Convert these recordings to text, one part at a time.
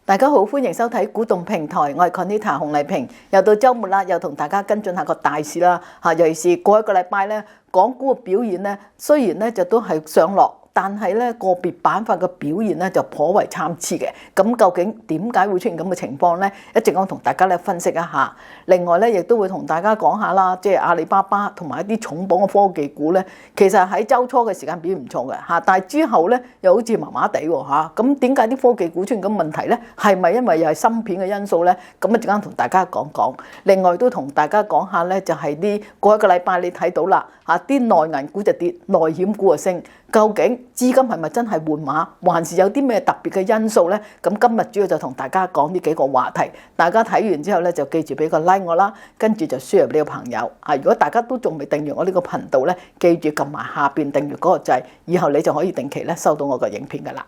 大家好，歡迎收睇古洞平台，我係 Conita 洪麗萍。又到週末啦，又同大家跟進下個大事啦。尤其是過一個禮拜咧，港股嘅表現咧，雖然咧就都係上落，但係咧個別板塊嘅表現咧就頗為參差嘅。咁究竟點解會出現咁嘅情況咧？一陣我同大家咧分析一下。另外咧，亦都會同大家講下啦，即係阿里巴巴同埋一啲重磅嘅科技股咧，其實喺週初嘅時間表現唔錯嘅嚇，但係之後咧又好似麻麻地喎嚇。咁點解啲科技股出現咁問題咧？係咪因為又係芯片嘅因素咧？咁一陣間同大家講講。另外都同大家講下咧，就係啲過一個禮拜你睇到啦嚇，啲內銀股就跌，內險股就升。究竟資金係咪真係換馬，還是有啲咩特別嘅因素呢？咁今日主要就同大家講呢幾個話題，大家睇完之後咧就記住俾個 like 我啦，跟住就 share 俾你個朋友。如果大家都仲未訂閱我呢個頻道咧，記住撳埋下邊訂閱嗰個掣，以後你就可以定期咧收到我嘅影片噶啦。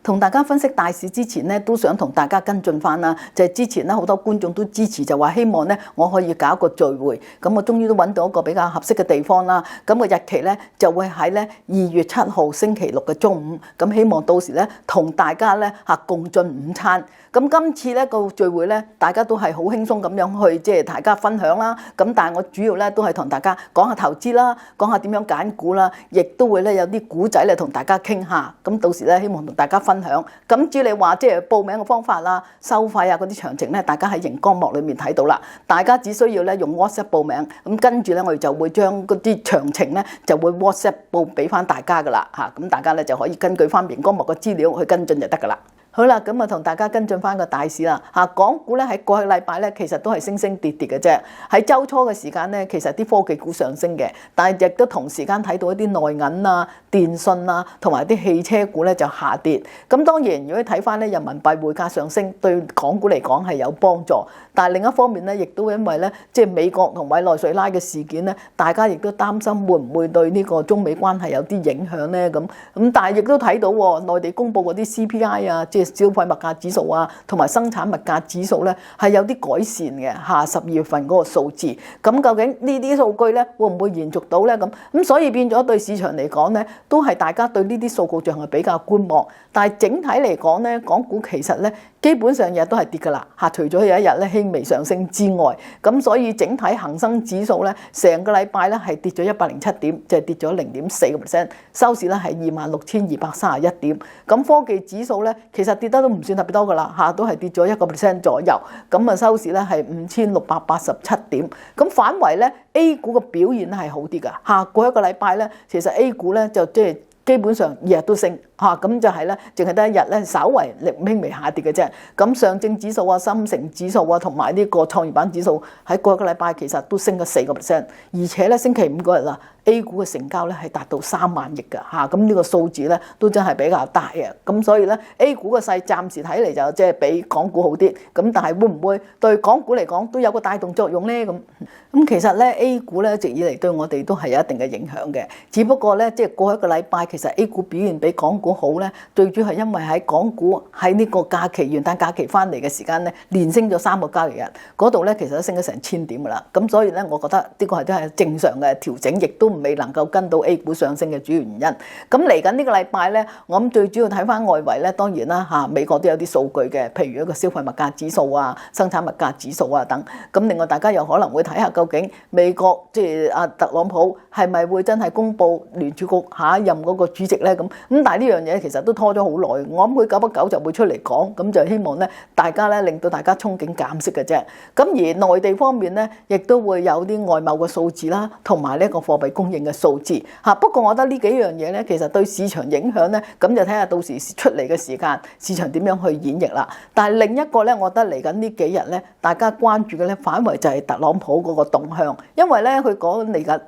同大家分析大市之前咧，都想同大家跟進翻啦。就係之前咧好多觀眾都支持，就話希望咧我可以搞一個聚會。咁我終於都揾到一個比較合適嘅地方啦。咁個日期咧就會喺咧2月7號星期六嘅中午。咁希望到時咧同大家咧共進午餐。咁今次咧個聚會咧，大家都係好輕鬆咁樣去，即係大家分享啦。咁但係我主要咧都係同大家講下投資啦，講下點樣揀股啦，亦都會咧有啲股仔咧同大家傾下。咁到時咧希望同大家分享。咁至於你話即係報名嘅方法啦、收費啊嗰啲詳情咧，大家喺熒光幕裏面睇到啦。大家只需要咧用 WhatsApp 報名，咁跟住咧我哋就會將嗰啲詳情咧就會 WhatsApp 報俾翻大家噶啦嚇。咁大家咧就可以根據翻熒光幕嘅資料去跟進就得噶啦。好啦，咁啊同大家跟進翻個大市啦嚇，港股咧喺過去禮拜咧其實都係升升跌跌嘅啫。喺週初嘅時間咧，其實啲科技股上升嘅，但係亦都同時間睇到一啲內銀啊、電信啊同埋啲汽車股咧就下跌。咁當然，如果睇翻咧人民幣匯價上升，對港股嚟講係有幫助。但係另一方面咧，亦都因為咧即係美國同委內瑞拉嘅事件咧，大家亦都擔心會唔會對呢個中美關係有啲影響咧咁。但係亦都睇到內地公布嗰啲 CPI 啊，即係消費物價指數啊，同埋生產物價指數咧係有啲改善嘅12月份嗰個數字。咁究竟呢啲數據咧會唔會延續到咧咁？所以變咗對市場嚟講咧，都係大家對呢啲數據上係比較觀望。但係整體嚟講咧，港股其實咧基本上日日都係跌㗎啦嚇，除咗有一日咧輕微上升之外，咁所以整體恒生指數咧成個禮拜咧係跌咗107點，就係跌咗0.4%，收市咧係26,231點。咁科技指數咧其實跌得都唔算特別多㗎啦嚇，都係跌咗1% 左右。咁啊收市咧係5,687點。咁反為咧 A 股嘅表現咧係好啲㗎嚇，過一個禮拜咧其實 A 股咧就即係基本上日日都升嚇，咁就係咧，淨係得一日咧稍為輕微下跌嘅啫。咁上證指數啊、深成指數啊，同埋呢個創業板指數喺過一個禮拜其實都升咗4%，而且咧星期五嗰日啦 ，A 股嘅成交咧係達到3萬億㗎嚇，咁呢個數字咧都真係比較大啊。咁所以咧 A 股嘅勢暫時睇嚟就即係比港股好啲，咁但係會唔會對港股嚟講都有個帶動作用咧？咁其實咧 A 股咧一直以嚟對我哋都係有一定嘅影響嘅，只不過咧即係過一個禮拜其實 A 股表現比港股好咧，最主要係因為喺港股喺呢個假期元旦假期翻嚟嘅時間咧，連升咗3個交易日，嗰度咧其實都升咗成1000點㗎啦。咁所以咧，我覺得呢個係真係正常嘅調整，亦都未能夠跟到 A 股上升嘅主要原因。咁嚟緊呢個禮拜咧，我諗最主要睇翻外圍咧，當然啦嚇，美國都有啲數據嘅，譬如一個消費物價指數啊、生產物價指數啊等。咁另外大家又可能會睇下究竟美國即係特朗普係咪會真係公布聯儲局下一任嗰個主席咧？咁但係呢樣嘢其實都拖咗好耐，我諗佢久不久就會出嚟講，咁就希望咧大家咧令到大家憧憬減息嘅啫。咁而內地方面咧，亦都會有啲外貿嘅數字啦，同埋呢個貨幣供應嘅數字嚇。不過我覺得呢幾樣嘢咧，其實對市場影響咧，咁就睇下到時出嚟嘅時間，市場點樣去演繹啦。但係另一個咧，我覺得嚟緊呢幾日咧，大家關注嘅咧，反為就係特朗普嗰個動向，因為咧佢講嚟緊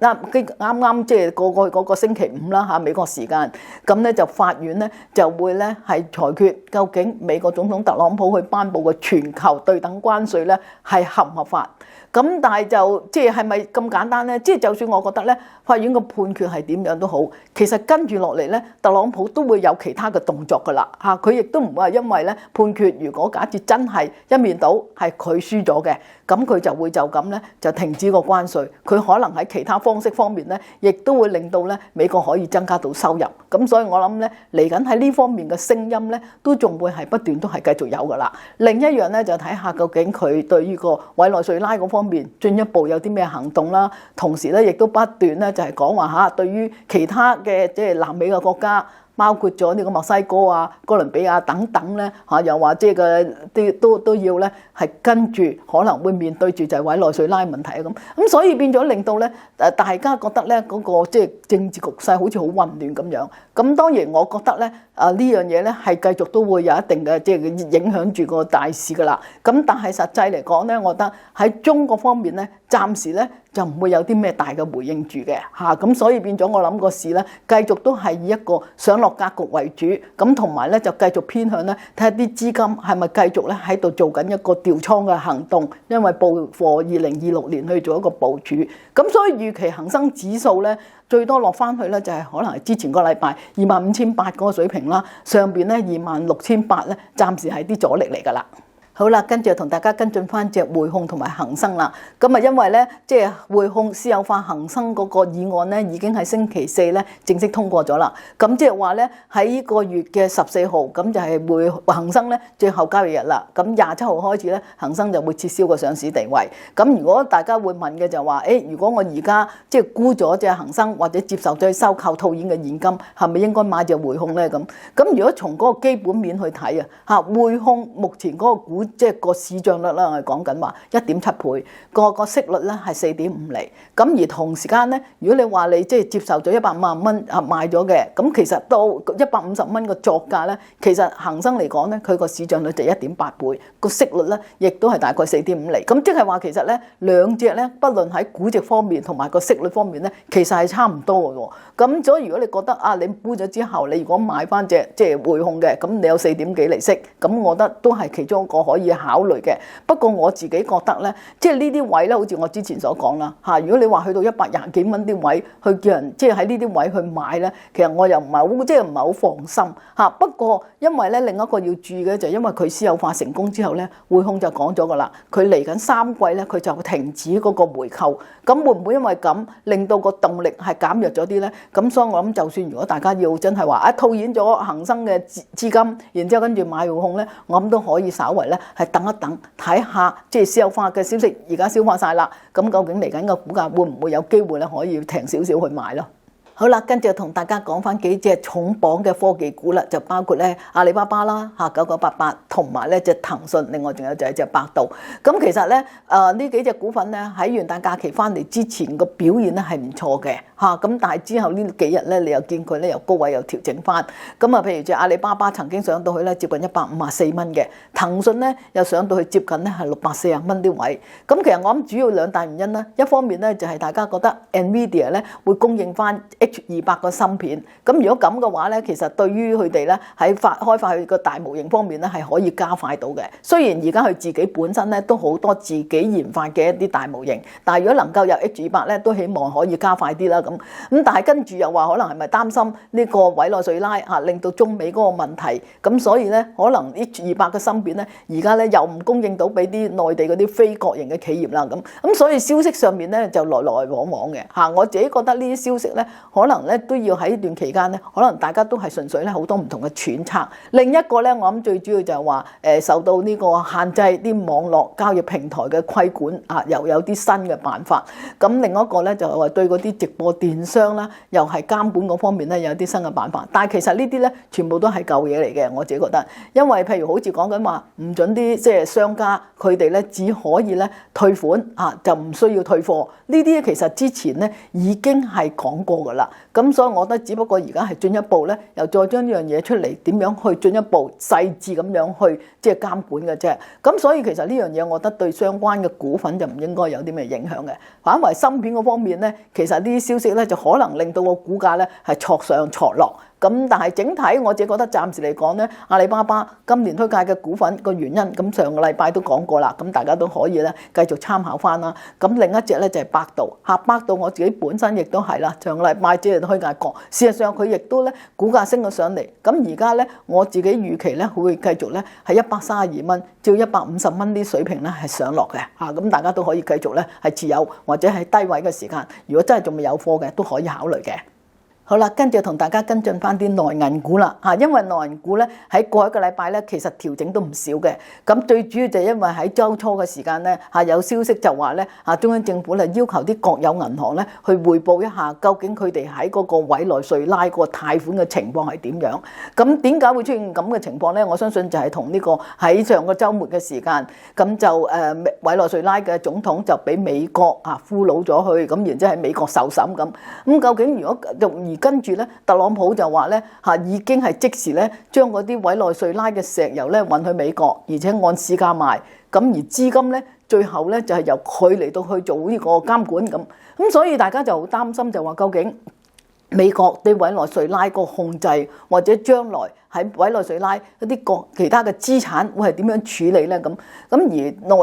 啱即係過去嗰個星期五啦嚇，美國時間咁咧就法院咧就會咧係裁決究竟美國總統特朗普去頒布嘅全球對等關稅咧係合唔合法。咁但係就即係咪咁簡單咧？即係就算我覺得咧，法院個判決係點樣都好，其實跟住落嚟咧，特朗普都會有其他嘅動作噶啦嚇，佢亦都唔會話因為咧判決如果假設真係一面倒係佢輸咗嘅，咁佢就會就咁咧就停止個關稅，佢可能喺其他方式方面咧，亦都會令到咧美國可以增加到收入。咁所以我諗咧嚟緊喺呢方面嘅聲音咧，都仲會係不斷都係繼續有噶啦。另一樣咧就睇下究竟佢對呢個委內瑞拉嗰方面進一步有啲咩行動啦，同時咧亦都不斷咧就係講話嚇，對於其他嘅即係南美嘅國家，包括咗呢個墨西哥啊、哥倫比亞等等咧嚇，又話即係嘅都要咧係跟住可能會面對住就係委內瑞拉問題啊咁，所以變咗令到咧大家覺得咧嗰個即係政治局勢好似好混亂咁樣。咁當然我覺得咧呢樣嘢咧係繼續都會有一定嘅即係影響住個大市噶啦。咁但係實際嚟講咧，我覺得喺中國方面咧，暫時咧就唔會有啲咩大嘅回應住嘅嚇。咁所以變咗我諗個市咧繼續都係以一個上落格局為主，咁同埋咧就繼續偏向咧睇下啲資金係咪繼續咧喺度做緊一個調倉嘅行動，因為佈貨2026年去做一個部署。咁所以預期恒生指數咧最多落翻去咧就係可能係之前個禮拜25,800嗰個水平啦，上邊咧26,800咧暫時係啲阻力嚟㗎啦。好啦，跟住同大家跟進翻隻匯控同埋恒生啦。咁啊，因為咧，即係匯控私有化恒生嗰個議案咧，已經喺星期四咧正式通過咗啦。咁即係話咧，喺呢個月嘅14號，咁就係恒生咧最後交易日啦。咁27號開始咧，恒生就會撤銷個上市地位。咁如果大家會問嘅就話，如果我而家即係沽咗隻恒生或者接受咗收購套現嘅現金，係咪應該買隻匯控咧？咁如果從嗰個基本面去睇啊，嚇匯控目前嗰個股即係個市賬率啦，我哋講緊話1.7倍，個息率咧係4.5厘。咁而同時間咧，如果你話你即係接受咗150蚊賣咗嘅，咁其實到150蚊個作價咧，其實恒生嚟講咧，佢個市賬率就1.8倍，個息率咧亦都係大概4.5厘。咁即係話其實咧兩隻咧，不論喺估值方面同埋個息率方面咧，其實係差唔多嘅喎。咁所以如果你覺得你沽咗之後，你如果買翻隻即係匯控嘅，咁你有4點幾厘息，咁我覺得都係其中一個可以考慮嘅。不過我自己覺得咧，即係呢啲位咧，好似我之前所講啦嚇。如果你話去到120幾蚊啲位，去叫人即係喺呢啲位去買咧，其實我又唔係好即係唔係好放心嚇。不過因為咧另一個要注意嘅就係因為佢私有化成功之後咧，匯控就講咗噶啦，佢嚟緊3季咧佢就停止嗰個回購。咁會唔會因為咁令到個動力係減弱咗啲咧？咁所以我諗就算如果大家要真係話套現咗恒生嘅資金，然之後跟住買匯控咧，我諗都可以稍為咧係等一等，睇下即係私有化嘅消息而家消化晒啦，咁究竟嚟緊個股價會唔會有機會咧可以停少少去買咯？好啦，跟住同大家講翻幾隻重磅嘅科技股啦，就包括咧阿里巴巴啦9988，同埋咧隻騰訊，另外仲有就係隻百度。咁其實咧呢幾隻股份咧喺元旦假期翻嚟之前個表現咧係唔錯嘅嚇，咁但係之後呢幾日咧你又見佢咧由高位又調整翻。咁譬如隻阿里巴巴曾經上到去咧接近154蚊嘅，騰訊咧又上到去接近咧係640蚊啲位。咁其實我諗主要兩大原因啦，一方面咧就係大家覺得 NVIDIA 咧會供應翻H200個芯片，咁如果咁嘅話咧，其實對於佢哋咧喺開發佢個大模型方面咧係可以加快到嘅。雖然而家佢自己本身咧都好多自己研發嘅一啲大模型，但係如果能夠有 H200咧，都希望可以加快啲啦咁。但係跟住又話可能係咪擔心呢個委內瑞拉令到中美嗰個問題，咁所以咧可能 H200嘅芯片咧而家咧又唔供應到俾啲內地嗰啲非國營嘅企業啦咁所以消息上面咧就來來往往嘅嚇。我自己覺得呢啲消息咧可能咧都要喺呢段期間咧，可能大家都係純粹咧好多唔同嘅揣測。另一個咧，我諗最主要就係話受到呢個限制啲網絡交易平台嘅規管又有啲新嘅辦法。咁另一個咧就係話對嗰啲直播電商啦，又係監管嗰方面咧有啲新嘅辦法。但係其實呢啲咧全部都係舊嘢嚟嘅，我自己覺得。因為譬如好似講緊話唔準啲即係商家佢哋咧只可以咧退款就唔需要退貨。呢啲其實之前咧已經係講過㗎啦。咁所以我覺得只不過而家係進一步咧，又再將呢樣嘢出嚟，點樣去進一步細緻咁樣去即係監管嘅啫。咁所以其實呢樣嘢，我覺得對相關嘅股份就唔應該有啲咩影響嘅。反為芯片嗰方面咧，其實呢啲消息咧就可能令到個股價咧係挫上挫落。咁但係整體我自己覺得暫時嚟講咧，阿里巴巴今年推介嘅股份個原因，咁上個禮拜都講過啦，咁大家都可以咧繼續參考翻啦。咁另一隻咧就係百度嚇，百度我自己本身亦都係啦，上個禮拜只係推介過，事實上佢亦都咧股價升咗上嚟，咁而家咧我自己預期咧會繼續咧係132蚊至150蚊啲水平咧係上落嘅嚇，咁大家都可以繼續咧係持有或者係低位嘅時間，如果真係仲未有貨嘅都可以考慮嘅。好啦，跟住同大家跟進翻啲內銀股啦嚇，因為內銀股咧喺過一個禮拜咧其實調整都唔少嘅，咁最主要就係因為喺週初嘅時間咧嚇有消息就話咧嚇中央政府咧要求啲國有銀行咧去匯報一下究竟佢哋喺嗰個委內瑞拉個貸款嘅情況係點樣。咁點解會出現咁嘅情況咧？我相信就係同呢個喺上個週末嘅時間，咁就委內瑞拉嘅總統就俾美國俘虜咗去，咁然之後喺美國受審咁。咁究竟如果跟住咧，特朗普就話咧嚇已經係即時咧將嗰啲委內瑞拉嘅石油咧運去美國，而且按市價賣。咁而資金咧最後咧就係由佢嚟到去做呢個監管咁。咁所以大家就好擔心就話究竟美國對委內瑞拉個控制，或者將來喺委內瑞拉一啲其他嘅資產會係點樣處理咧？咁而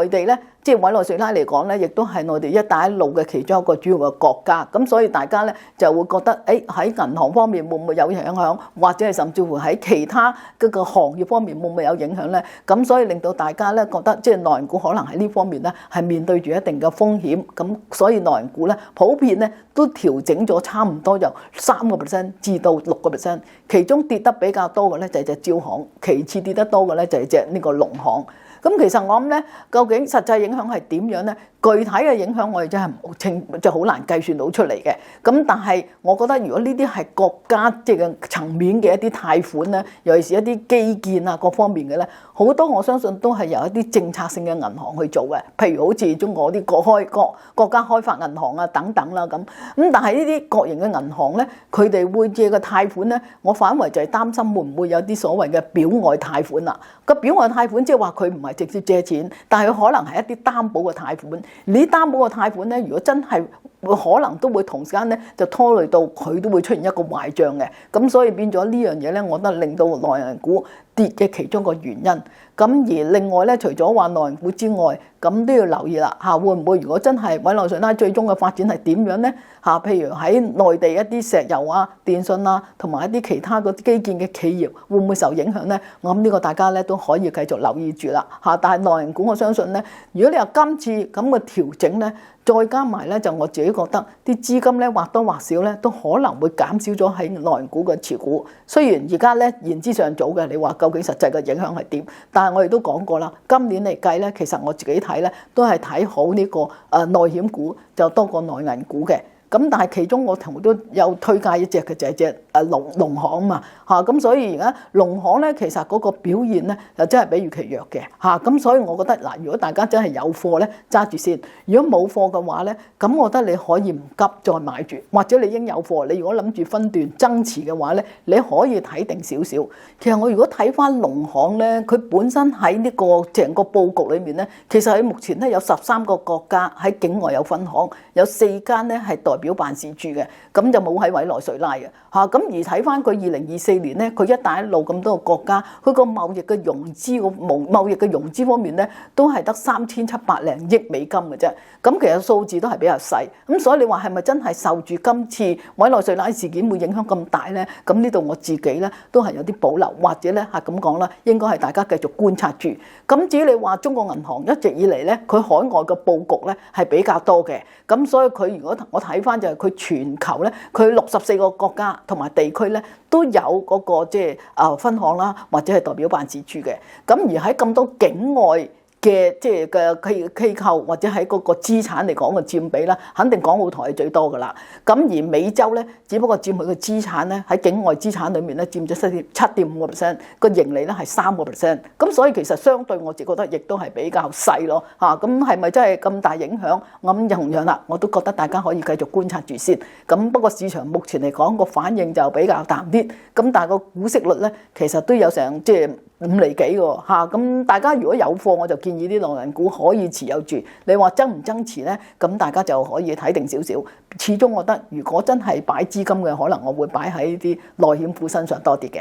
內地咧，即係委內瑞拉嚟講咧，亦都係內地一帶一路嘅其中一個主要嘅國家。咁所以大家咧就會覺得，喺銀行方面會唔會有影響，或者係甚至乎喺其他嗰個行業方面會唔會有影響咧？咁所以令到大家咧覺得，即係內銀股可能喺呢方面咧係面對住一定嘅風險。咁所以內銀股咧普遍咧都調整咗差唔多由3% 至到6%，其中跌得比較多嘅咧就係隻招行，其次跌得多嘅咧就係隻呢個農行。咁其實我諗咧，究竟實際影響係點樣咧？具體嘅影響我哋真係冇清，就好難計算到出嚟嘅。咁但係我覺得，如果呢啲係國家即係層面嘅一啲貸款咧，尤其是一啲基建啊各方面嘅咧，好多我相信都係由一啲政策性嘅銀行去做嘅。譬如好似中國啲國家開發銀行啊等等啦咁。咁但係呢啲國營嘅銀行咧，佢哋會借嘅貸款咧，我反為就係擔心會唔會有啲所謂嘅表外貸款啦。個表外貸款即係話佢唔係直接借錢，但係佢可能係一啲擔保嘅貸款。呢啲擔保嘅貸款咧，如果真係可能都會同時間咧就拖累到佢都會出現一個壞帳嘅。咁所以變咗呢樣嘢咧，我覺得令到內銀股跌嘅其中一個原因。咁而另外咧，除咗話內銀股之外，咁都要留意啦嚇，會唔會如果真係委內瑞拉最終嘅發展係點樣咧嚇？譬如喺內地一啲石油啊、電信啊，同埋一啲其他嗰啲基建嘅企業，會唔會受影響咧？我諗呢個大家咧都可以繼續留意住啦嚇。但係內銀股我相信咧，如果你話今次咁嘅調整咧，再加埋咧，就我自己覺得啲資金咧或多或少咧都可能會減少咗喺內銀股嘅持股。雖然而家咧言之尚早嘅，你話究竟實際嘅影響係點？但係我哋都講過啦，今年嚟計咧，其實我自己睇咧都係睇好呢個內險股就多過內銀股嘅。咁但係其中我同都有推介一隻嘅就係隻農行嘛嚇，咁所以而家農行咧其實嗰個表現咧又真係比預期弱嘅嚇，咁所以我覺得嗱，如果大家真係有貨咧揸住先，如果冇貨嘅話咧，咁我覺得你可以唔急再買住，或者你已經有貨，你如果諗住分段增持嘅話咧，你可以睇定少少。其實我如果睇翻農行咧，佢本身喺呢個成個佈局裏面咧，其實喺目前咧有13個國家喺境外有分行，有4間咧係表辦事處嘅，咁就冇喺委內瑞拉嘅嚇。咁而睇翻佢2024年咧，佢一帶一路咁多個國家，佢個貿易嘅融資貿易嘅融資方面咧，都係得3700零億美金嘅啫。咁其實數字都係比較細。咁所以你話係咪真係受住今次委內瑞拉事件會影響咁大咧？咁呢度我自己咧都係有啲保留，或者咧係咁講啦，應該係大家繼續觀察住。咁至於你話中國銀行一直以嚟咧，佢海外嘅佈局咧係比較多嘅。咁所以佢如果我睇翻就係佢全球咧，佢64個國家同埋地區咧都有嗰個即係分行啦，或者係代表辦事處嘅。咁而喺咁多境外嘅即係嘅機構或者喺嗰個資產嚟講嘅佔比啦，肯定港澳台係最多噶啦。咁而美洲咧，只不過佔佢嘅資產咧喺境外資產裏面咧佔咗7.5%，個盈利咧係3%。咁所以其實相對我自己覺得亦都係比較細咯嚇。咁係咪真係咁大影響？咁同樣啦，我都覺得大家可以繼續觀察住先。咁不過市場目前嚟講個反應就比較淡啲。咁但係個股息率咧，其實都有成即係5厘幾喎嚇。咁大家如果有貨，我就建議啲內銀股可以持有住。你話增唔增持咧？咁大家就可以睇定少少。始終我覺得，如果真係擺資金嘅，可能我會擺喺啲內險股身上多啲嘅。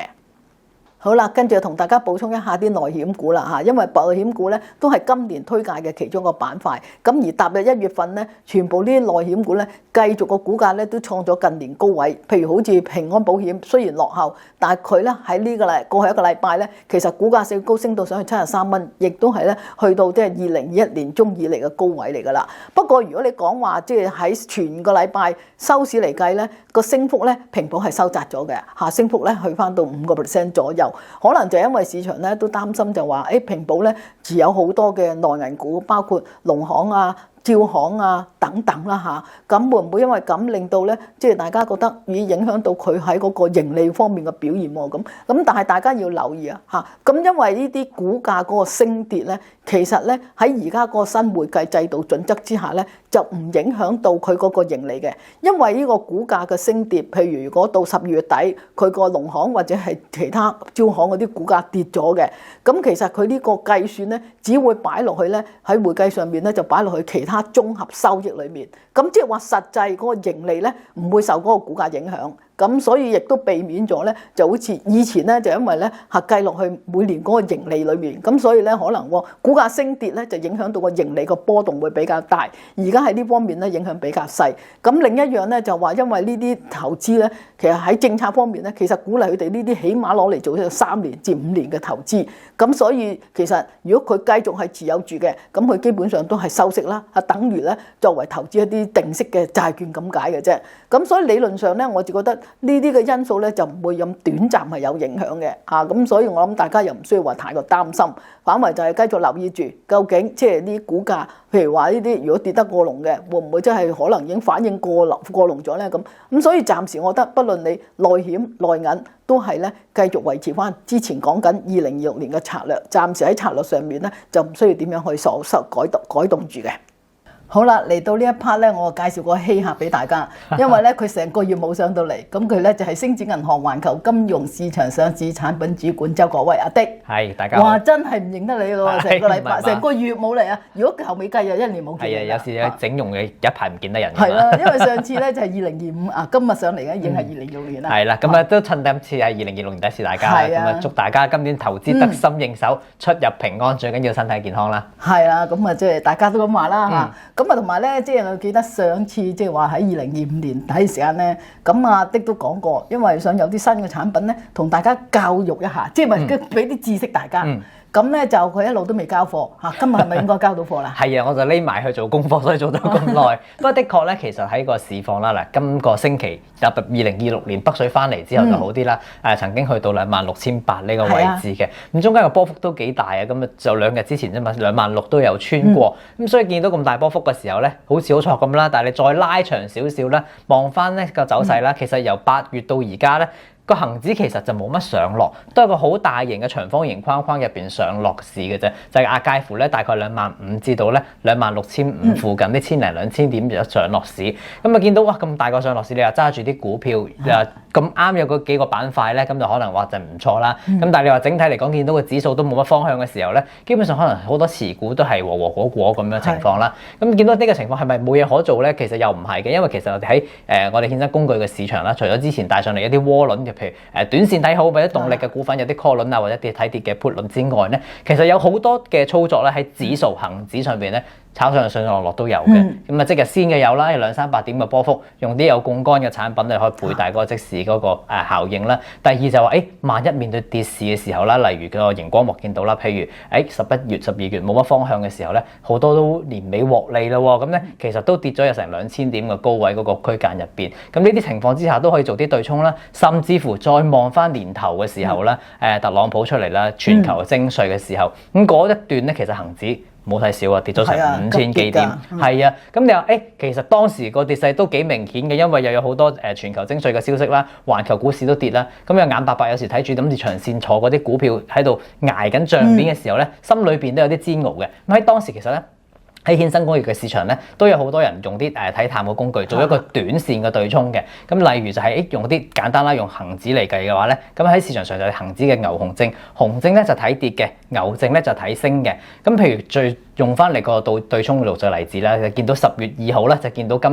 好啦，跟住同大家補充一下啲內險股啦嚇，因為保險股咧都係今年推介嘅其中一個板塊。咁而踏入1月份咧，全部呢啲內險股咧繼續個股價咧都創咗近年高位。譬如好似平安保險，雖然落後，但係佢咧喺呢個過去一個禮拜咧，其實股價升高升到上去73蚊，亦都係咧去到即係2021年中以嚟嘅高位嚟㗎啦。不過如果你講話即係喺全個禮拜收市嚟計咧，個升幅咧平保係收窄咗嘅嚇，升幅咧去翻到5% 左右。可能就因為市場咧都擔心就話，平保咧持有好多嘅內銀股，包括農行啊、招行啊等等啦嚇，咁會唔會因為咁令到咧，即係大家覺得已影響到佢喺嗰個盈利方面嘅表現喎？咁但係大家要留意啊嚇，咁因為呢啲股價嗰個升跌咧，其實咧喺而家嗰個新會計制度準則之下咧，就唔影響到佢嗰個盈利嘅，因為呢個股價嘅升跌，譬如如果到12月底，佢個農行或者係其他招行嗰啲股價跌咗嘅，咁其實佢呢個計算咧，只會擺落去咧喺會計上面咧就擺落去其他綜合收益裏面，咁即係話實際嗰個盈利咧唔會受嗰個股價影響。咁所以亦都避免咗咧，就好似以前咧，就因為咧係計落去每年嗰個盈利裏面，咁所以咧可能個股價升跌咧就影響到個盈利個波動會比較大。而家喺呢方面咧影響比較細。咁另一樣咧就話，因為呢啲投資咧，其實喺政策方面咧，其實鼓勵佢哋呢啲起碼攞嚟做3年至5年嘅投資。咁所以其實如果佢繼續係持有住嘅，咁佢基本上都係收息啦，等於咧作為投資一啲定息嘅債券咁解嘅啫。咁所以理論上咧，我就覺得呢啲嘅因素咧就唔會咁短暫係有影響嘅嚇，咁所以我諗大家又唔需要話太過擔心，反為就係繼續留意住究竟即係啲股價，譬如話呢啲如果跌得過龍嘅，會唔會真係可能已經反應過龍咗咧？咁所以暫時我覺得，不論你內險內銀都係咧繼續維持翻之前講緊2026年嘅策略，暫時喺策略上面咧就唔需要點樣去改動住嘅。好啦，嚟到呢一 part 咧，我介紹個稀客俾大家，因為咧佢成個月冇上到嚟，咁佢咧就係星展銀行環球金融市場上市產品主管周國威阿的。係，大家好。哇，真係唔認得你喎，成個禮拜、成個月冇嚟啊！如果後尾計又1年冇見。係啊，有時整容嘅一排唔見得人。係啦，因為上次咧就係2025啊，今日上嚟嘅已經係2026年啦。係啦，咁啊都趁今次係2026年第一次大家，咁啊祝大家今年投資得心應手，出入平安，最緊要身體健康啦。係啊，咁啊即係大家都咁話啦嚇。咁啊同埋咧，即係我記得上次即係話喺2025年底時間咧，咁阿的都講過，因為想有啲新嘅產品咧，同大家教育一下，即係咪俾啲知識大家。咁咧就佢一路都未交貨嚇，今日係咪應該交到貨啦？係啊，我就匿埋去做功課，所以做咗咁耐。不過的確咧，其實喺個市況啦，嗱，今個星期踏入2026年北水翻嚟之後就好啲啦。曾經去到26,800呢個位置嘅，咁中間個波幅都幾大啊。咁啊就2日之前啫嘛，26,000都有穿過。咁所以見到咁大波幅嘅時候咧，好似好錯咁啦。但係你再拉長少少咧，望翻呢個走勢啦，其實由8月到而家咧，個恆指其實就冇乜上落，都係個好大型嘅長方形框框入邊上落市嘅啫，就係介乎咧大概25,000至到咧26,500附近啲1000零2000點就上落市。咁啊見到哇咁大個上落市，你又揸住啲股票咁啱有嗰幾個板塊咧，咁就可能話就唔錯啦。咁但係你話整體嚟講，見到個指數都冇乜方向嘅時候咧，基本上可能好多持股都係和果果咁樣情況啦。咁見到呢個情況係咪冇嘢可做咧？其實又唔係嘅，因為其實我哋喺我哋衍生工具嘅市場啦，除咗之前帶上嚟一啲窩輪嘅，譬如短線睇好或者動力嘅股份有啲 call 輪啊，或者跌睇跌嘅 put 輪之外咧，其實有好多嘅操作咧喺指數恆指上邊咧。炒上落都有嘅，咁啊即日先嘅有啦，有200-300點嘅波幅，用啲有槓桿嘅產品嚟可以倍大嗰個即時嗰個效應啦。第二就話萬一面對跌市嘅時候啦，例如個熒光幕見到啦，譬如11月、12月冇乜方向嘅時候咧，好多都年尾獲利啦喎，咁咧其實都跌咗有成2000點嘅高位嗰個區間入邊。咁呢啲情況之下都可以做啲對沖啦，甚至乎再望翻年頭嘅時候咧，特朗普出嚟啦，全球徵稅嘅時候，咁嗰一段咧其實恆指。冇睇少啊，跌咗成5000幾點，係啊，咁你話其實當時個跌勢都幾明顯嘅，因為又有好多全球徵稅嘅消息啦，環球股市都跌啦，咁又眼白白有時睇住諗住長線坐嗰啲股票喺度捱緊帳面嘅時候咧，心裏邊都有啲煎熬嘅。咁喺當時其實咧。喺衍生工具嘅市場咧，都有好多人用啲睇淡嘅工具做一個短線嘅對沖嘅。咁例如就係用啲簡單啦，用恒指嚟計嘅話咧，咁喺市場上就係恒指嘅牛熊證，熊證咧就睇跌嘅，牛證咧就睇升嘅。咁譬如最用翻嚟個對沖嘅例子啦，就見到10月2號咧就見到舊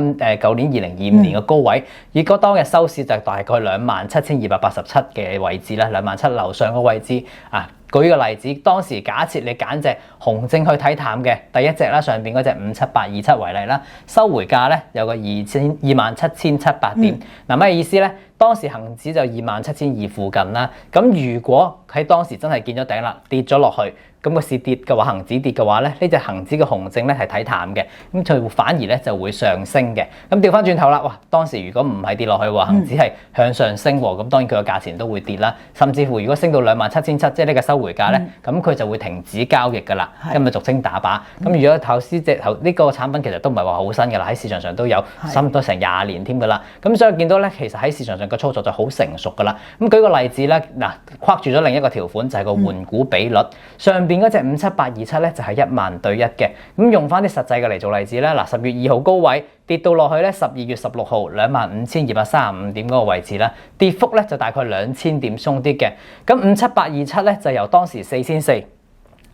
年2025年嘅高位，而嗰當日收市就大概27,287嘅位置啦，27,000樓上嘅位置啊。舉個例子，當時假設你揀隻熊證去睇淡嘅第一隻啦，上邊嗰隻57827為例啦，收回價咧有個27,700點。嗱咩意思咧？當時恒指就27,200附近啦。咁如果喺當時真係見咗頂啦，跌咗落去，咁個市跌嘅話，恒指跌嘅話咧，呢隻恒指嘅熊證咧係睇淡嘅，咁佢反而咧就會上升嘅。咁調翻轉頭啦，哇！當時如果唔係跌落去喎，恒指係向上升喎，咁當然佢個價錢都會跌啦。甚至乎如果升到27,700，即係呢個收回價咧，咁佢就會停止交易㗎啦。今日俗稱打靶。咁如果投資呢個產品其實都唔係話好新㗎啦，喺市場上都有差唔多成20年添㗎啦。咁所以見到咧，其實喺市場上嘅操作就好成熟㗎啦。咁舉個例子咧，嗱，框住咗另一個條款就係個換股比率，上邊嗰隻57827咧就係10000對1嘅。咁用翻啲實際嘅嚟做例子咧，嗱10月2號高位跌到落去咧12月16號25,235點嗰個位置啦，跌幅咧就大概2000點鬆啲嘅。咁57827咧就由當時4400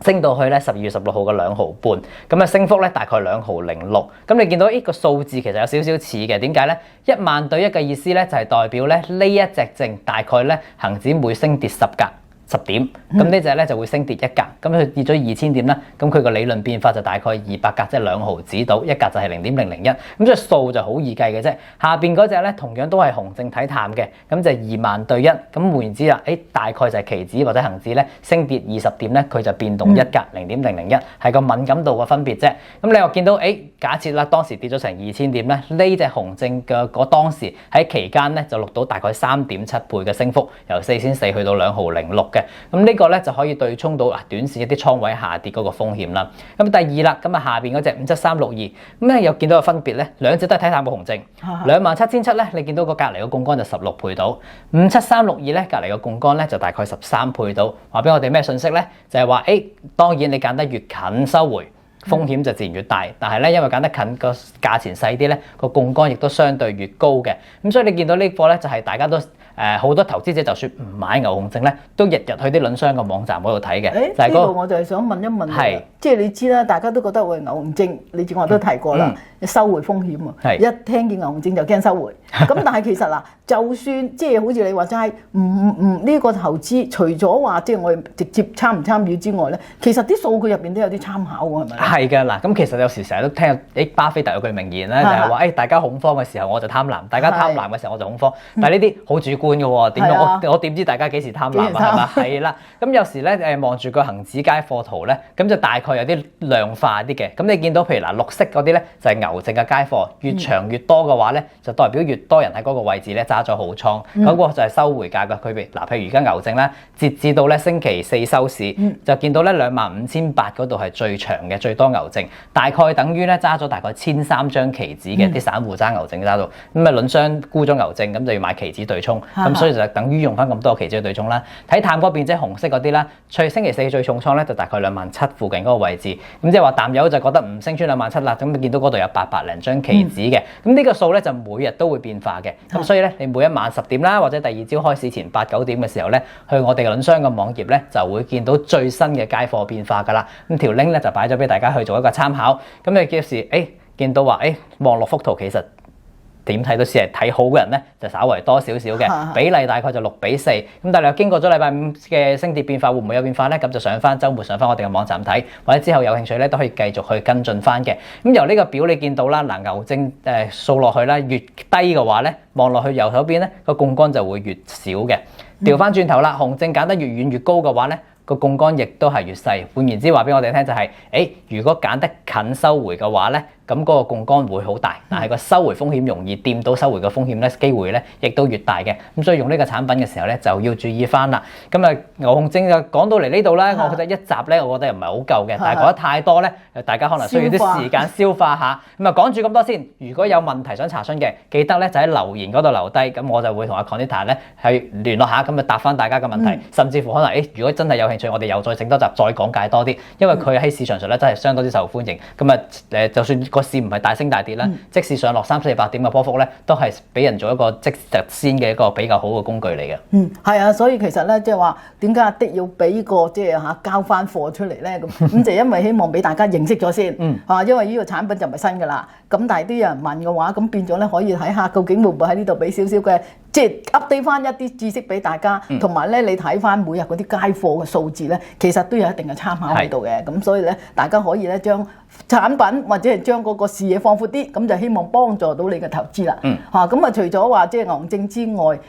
升到去咧12月16號嘅2毫半，咁啊升幅咧大概2毫06。咁你見到呢個數字其實有少少似嘅，點解咧？10000對1嘅意思咧就係代表咧呢一隻證大概咧恒指每升跌10格。10點，咁呢隻咧就會升跌1格，咁佢跌咗2000點啦，咁佢個理論變化就大概200格，即係2毫子到1格就係0.001，咁所以數就好易計嘅啫。下邊嗰隻咧同樣都係熊證睇淡嘅，咁就20000對1，咁換言之啦，大概就係期指或者恒指咧升跌20點咧，佢就變動1格0.001，係個敏感度嘅分別啫。咁你又見到假設啦，當時跌咗成2000點咧，呢隻熊證嘅當時喺期間咧就錄到大概3.7倍嘅升幅，由4.4去到2毫06。咁呢個咧就可以對沖到短線一啲倉位下跌嗰個風險啦。咁第二啦，咁啊下邊嗰隻57362，咁咧又見到個分別咧，兩隻都係睇淡個熊證，27700咧，你見到個隔離個槓桿就16倍到，57362咧隔離個槓桿咧就大概13倍到。話俾我哋咩信息咧？就係話當然你揀得越近收回，風險就自然越大，但係咧因為揀得近個價錢細啲咧，個槓桿亦都相對越高嘅。咁所以你見到呢個咧就係大家都好多投資者就算唔買牛熊證咧，都日日去啲輪商嘅網站嗰度睇嘅。就係呢度我就係想問一問，即係你知啦，大家都覺得喂牛熊證，你正話都提過啦，收回風險啊，一聽見牛熊證就驚收回。咁但係其實嗱，就算即係好似你話齋，呢個投資，除咗話即係我哋直接參唔參與之外咧，其實啲數據入邊都有啲參考喎，係咪？係嘅嗱，咁其實有時成日都聽巴菲特有句名言咧，就係話大家恐慌嘅時候我就貪婪，大家貪婪嘅時候我就恐慌。但係呢啲好主觀嘅喎，點樣我點知大家幾時貪婪啊？係嘛？係啦，咁有時咧望住個恆指街貨圖咧，咁就大概有啲量化啲嘅。咁你見到譬如嗱綠色嗰啲咧就係牛證嘅街貨，越長越多嘅話咧，就代表越多人喺嗰個位置咧揸咗好倉，嗰個就係收回價嘅區別。嗱，譬如而家牛證咧，截至到咧星期4收市，就見到咧25800嗰度係最長嘅最多牛證，大概等於咧揸咗大概1003張期指嘅啲散戶揸牛證揸到，咁啊輪商沽咗牛證，咁就要買期指對沖，咁所以就等於用翻咁多期指對沖啦。睇淡嗰邊即係紅色嗰啲啦，星期4最重倉咧就大概27000附近嗰個位置，咁即係話淡友就覺得唔升穿27000啦，咁你見到嗰度有800零張期指嘅，咁呢個數咧就每日都會變化嘅，咁所以咧你每一晚10點啦，或者第二朝開市前8、9點嘅時候咧，去我哋輪商嘅網頁咧就會見到最新嘅街貨變化㗎啦。咁條 link 咧就擺咗俾大家去做一個參考。咁你幾時見到話望落幅圖其實點睇都似係睇好嘅人咧，就稍為多少少嘅比例，大概就6:4。咁但係又經過咗禮拜5嘅升跌變化，會唔會有變化咧？咁就上翻週末上翻我哋嘅網站睇，或者之後有興趣咧都可以繼續去跟進翻嘅。咁由呢個表你見到啦，嗱牛證掃落去啦，越低嘅話咧，望落去右手邊咧個槓桿就會越少嘅。調翻轉頭啦，熊證揀得越遠越高嘅話咧，個槓桿亦都係越細。換言之話俾我哋聽就係，如果揀得近收回嘅話咧，咁嗰個槓桿會好大，但係個收回風險容易，掂到收回嘅風險咧機會咧亦都越大嘅。咁所以用呢個產品嘅時候咧就要注意翻啦。咁啊牛熊證就講到嚟呢度咧，我覺得一集咧我覺得又唔係好夠嘅，但係講得太多咧，大家可能需要啲時間消化下。咁啊講住咁多先，如果有問題想查詢嘅，記得咧就喺留言嗰度留低，咁我就會同阿 Conita 咧去聯絡下，咁啊答翻大家嘅問題，甚至乎可能如果真係有興趣，我哋又再整多集再講解多啲，因為佢喺市場上咧真係相當之受歡迎。咁啊就算個市唔係大升大跌啦，即使上落300-400點嘅波幅咧，都係俾人做一個即日先嘅一個比較好嘅工具嚟嘅。係啊，所以其實咧即係話點解阿的要俾個即係交翻貨出嚟咧？咁就因為希望俾大家認識咗先，因為呢個產品就唔係新㗎啦。咁但係都有人問嘅話，咁變咗咧可以睇下究竟會唔會喺呢度俾少少嘅即係 update 翻一啲知識俾大家，同埋咧你睇翻每日嗰啲街貨嘅數字咧，其實都有一定嘅參考喺度嘅。咁所以咧大家可以咧將產品或者係將嗰個視野放闊啲，咁就希望幫助到你嘅投資啦。咁啊除咗話即係牛證之外，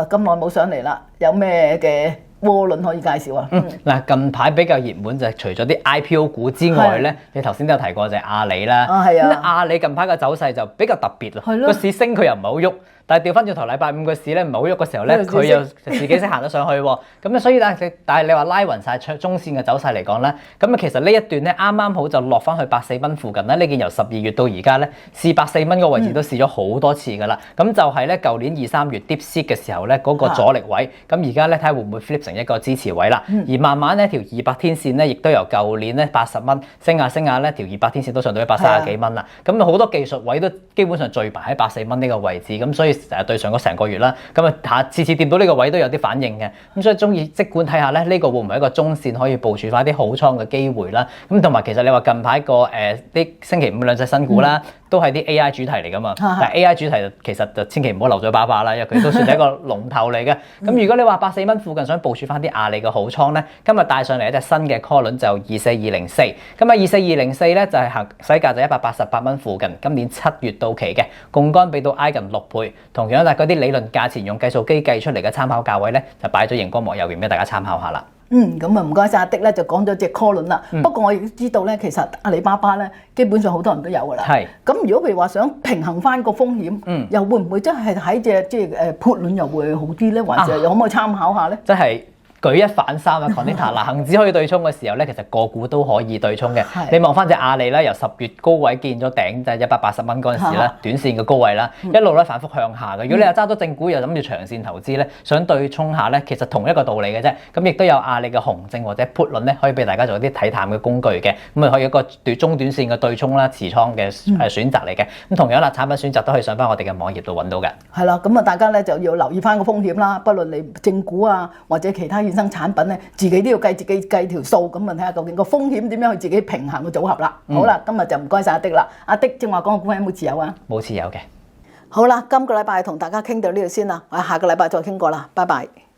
咁耐冇上嚟啦，有咩嘅窩輪可以介紹啊？嗱，近排比較熱門就係除咗啲 IPO 股之外咧，你頭先都有提過就係阿里啦。咁阿里近排嘅走勢就比較特別咯，個市升佢又唔係好喐。但係調翻轉頭禮拜五個市咧唔係好喐嘅時候咧，佢又自己識行得上去喎。咁啊，所以但係你話拉勻晒中線嘅走勢嚟講咧，咁啊其實呢一段咧啱啱好就落翻去104蚊附近啦。呢件由12月到而家咧試104蚊個位置都試咗好多次㗎啦。咁就係咧舊年2、3月 DeepSeek 嘅時候咧嗰個阻力位。咁而家咧睇下會唔會 flip 成一個支持位啦。而慢慢呢條200天線咧亦都由舊年咧80蚊升下咧條200天線都上到130幾蚊啦。咁啊好多技術位都基本上聚埋喺104蚊呢個位置。咁所以對上嗰成個月啦，咁啊次次掂到呢個位都有啲反應嘅，咁所以中意即管睇下咧，呢個會唔會一個中線可以部署翻啲好倉嘅機會啦？咁同埋其實你話近排個啲星期五兩隻新股啦，都係啲 AI 主題嚟噶嘛，但係 AI 主題其實就千祈唔好留咗把把啦，因為佢都算係一個龍頭嚟嘅。咁如果你話104蚊附近想部署翻啲阿里嘅好倉咧，今日帶上嚟一隻新嘅 call 輪就24204，咁啊24204咧就係行使價就188蚊附近，今年7月到期嘅，槓桿俾到挨近6倍，同樣嗰啲理論價錢用計數機計出嚟嘅參考價位咧，就擺咗熒光幕右邊俾大家參考下啦。咁啊唔該晒阿的咧，就講咗隻 call 輪啦。不過我亦知道咧，其實阿里巴巴咧，基本上好多人都有噶啦。咁如果譬如話想平衡翻個風險，又會唔會真係喺隻即係put輪又會好啲咧？還是可唔可以參考下咧？真係舉一反三啊 Conita 嗱，恆指可以對沖嘅時候咧，其實個股都可以對沖嘅。你望翻隻阿里咧，由10月高位見咗頂就係180蚊嗰陣時咧，短線嘅高位啦，一路咧反覆向下嘅。如果你又揸咗正股又諗住長線投資咧，想對沖下咧，其實同一個道理嘅啫。咁亦都有阿里嘅熊證或者 put 輪咧，可以俾大家做一啲睇淡嘅工具嘅。咁啊可以一個中短線嘅對沖啦、持倉嘅選擇嚟嘅。咁同樣啦，產品選擇都可以上翻我哋嘅網頁度揾到嘅。係啦，咁啊大家咧就要留意翻個風險啦，不論你正股啊或者其他衍生產品咧，自己都要自己計條數，咁啊睇下究竟個風險點樣去自己平衡個組合啦。好啦，今日就唔該晒阿的啦。阿的正話講個股份有冇持有啊？冇持有嘅。好啦，今個禮拜同大家傾到呢度先啦，我下個禮拜再傾過啦，拜拜。